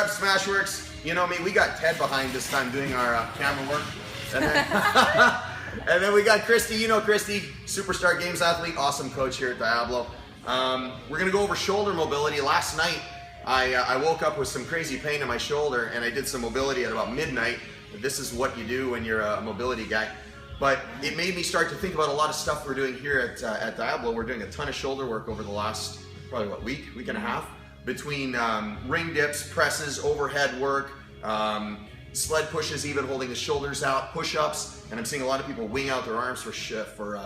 up, SmashweRx? You know me, we got Ted behind this time doing our camera work. And then, and then we got Christy, you know Christy, superstar games athlete, awesome coach here at Diablo. We're gonna go over shoulder mobility. Last night, I woke up with some crazy pain in my shoulder and I did some mobility at about midnight. This is what you do when you're a mobility guy. But it made me start to think about a lot of stuff we're doing here at Diablo. We're doing a ton of shoulder work over the last, probably what, week and a half? Between ring dips, presses, overhead work, sled pushes, even holding the shoulders out, push-ups, and I'm seeing a lot of people wing out their arms for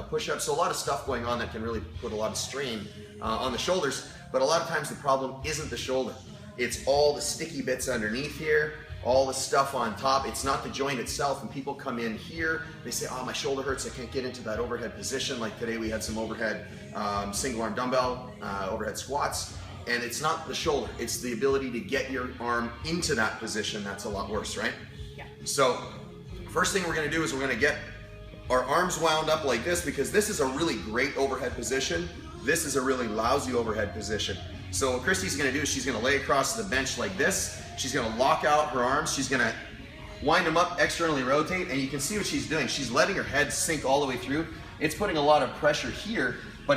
push-ups. So a lot of stuff going on that can really put a lot of strain on the shoulders. But a lot of times the problem isn't the shoulder. It's all the sticky bits underneath here, all the stuff on top. It's not the joint itself. And people come in here, they say, oh, my shoulder hurts, I can't get into that overhead position. Like today we had some overhead single arm dumbbell, overhead squats. And it's not the shoulder, it's the ability to get your arm into that position that's a lot worse, right? Yeah. So first thing we're gonna do is we're gonna get our arms wound up like this, because this is a really great overhead position. This is a really lousy overhead position. So what Christy's gonna do is she's gonna lay across the bench like this. She's gonna lock out her arms. She's gonna wind them up, externally rotate, and you can see what she's doing. She's letting her head sink all the way through. It's putting a lot of pressure here, but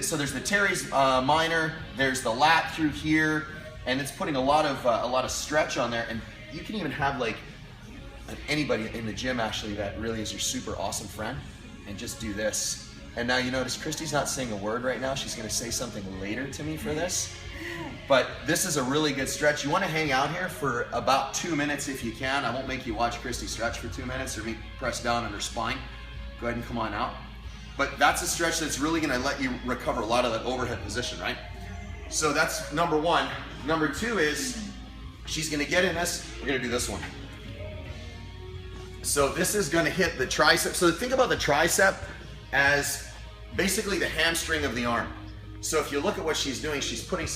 so there's the teres minor, there's the lat through here, and it's putting a lot of stretch on there. And you can even have like anybody in the gym actually that really is your super awesome friend, and just do this. And now you notice Christy's not saying a word right now. She's gonna say something later to me for this. But this is a really good stretch. You wanna hang out here for about 2 minutes if you can. I won't make you watch Christy stretch for 2 minutes or me press down on her spine. Go ahead and come on out. But that's a stretch that's really gonna let you recover a lot of that overhead position, right? So that's number one. Number two is, she's gonna get in this, we're gonna do this one. So this is gonna hit the tricep. So think about the tricep as basically the hamstring of the arm. So if you look at what she's doing, she's putting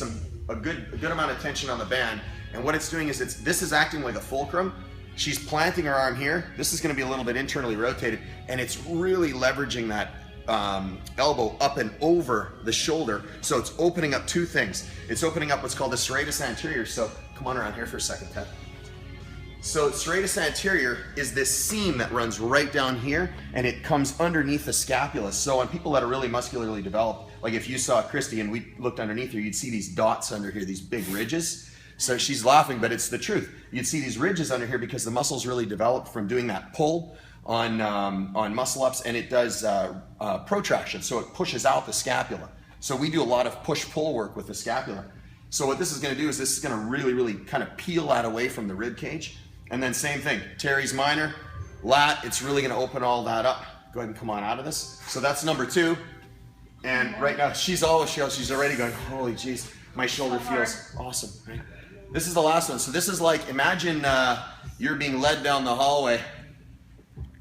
a good amount of tension on the band. And what it's doing is this is acting like a fulcrum. She's planting her arm here. This is gonna be a little bit internally rotated, and it's really leveraging that elbow up and over the shoulder. So it's opening up two things. It's opening up what's called the Serratus Anterior. So come on around here for a second, Ted. So Serratus Anterior is this seam that runs right down here, and it comes underneath the scapula. So on people that are really muscularly developed, like if you saw Christy and we looked underneath her, you'd see these dots under here, these big ridges. So she's laughing, but it's the truth. You'd see these ridges under here because the muscles really developed from doing that pull on muscle ups, and it does protraction, so it pushes out the scapula. So we do a lot of push-pull work with the scapula. So what this is gonna do is this is gonna really kind of peel that away from the rib cage. And then same thing, teres minor, lat, it's really gonna open all that up. Go ahead and come on out of this. So that's number two. And right now, she's already going, holy jeez, my shoulder feels awesome, right? This is the last one. So this is like, imagine you're being led down the hallway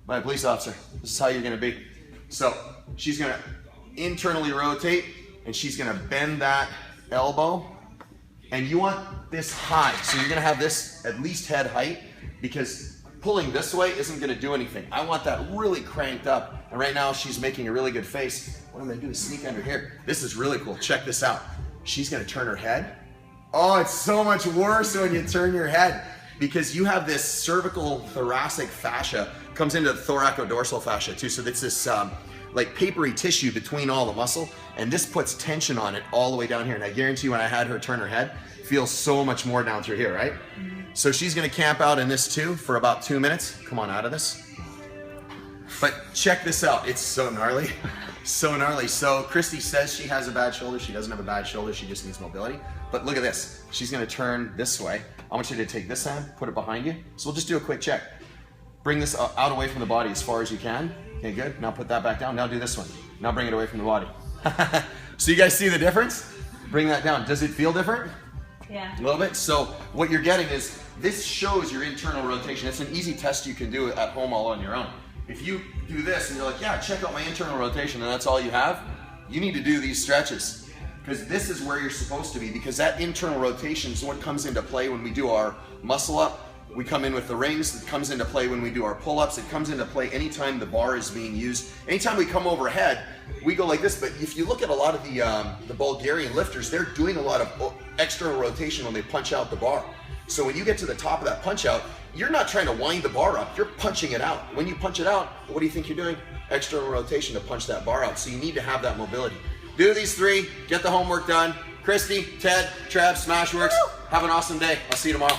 by a police officer. This is how you're gonna be. So she's gonna internally rotate, and she's gonna bend that elbow, and you want this high. So you're gonna have this at least head height, because pulling this way isn't gonna do anything. I want that really cranked up. And right now she's making a really good face. What I'm gonna do is sneak under here. This is really cool, check this out. She's gonna turn her head. Oh, it's so much worse when you turn your head, because you have this cervical thoracic fascia, comes into the thoracodorsal fascia too. So it's this like papery tissue between all the muscle, and this puts tension on it all the way down here. And I guarantee you when I had her turn her head, feels so much more down through here, right? So she's gonna camp out in this too for about 2 minutes. Come on out of this. But check this out, it's so gnarly, so gnarly. So Christy says she has a bad shoulder. She doesn't have a bad shoulder, she just needs mobility. But look at this, she's gonna turn this way. I want you to take this hand, put it behind you. So we'll just do a quick check. Bring this out away from the body as far as you can. Okay, good. Now put that back down. Now do this one. Now bring it away from the body. So you guys see the difference? Bring that down. Does it feel different? Yeah. A little bit. So what you're getting is, this shows your internal rotation. It's an easy test you can do at home all on your own. If you do this and you're like, yeah, check out my internal rotation, and that's all you have, you need to do these stretches, because this is where you're supposed to be, because that internal rotation is what comes into play when we do our muscle up. We come in with the rings. It comes into play when we do our pull-ups. It comes into play anytime the bar is being used. Anytime we come overhead, we go like this. But if you look at a lot of the Bulgarian lifters, they're doing a lot of external rotation when they punch out the bar. So when you get to the top of that punch out, you're not trying to wind the bar up, you're punching it out. When you punch it out, what do you think you're doing? External rotation to punch that bar out. So you need to have that mobility. Do these 3, get the homework done. Christy, Ted, Trev, SmashweRx, have an awesome day. I'll see you tomorrow.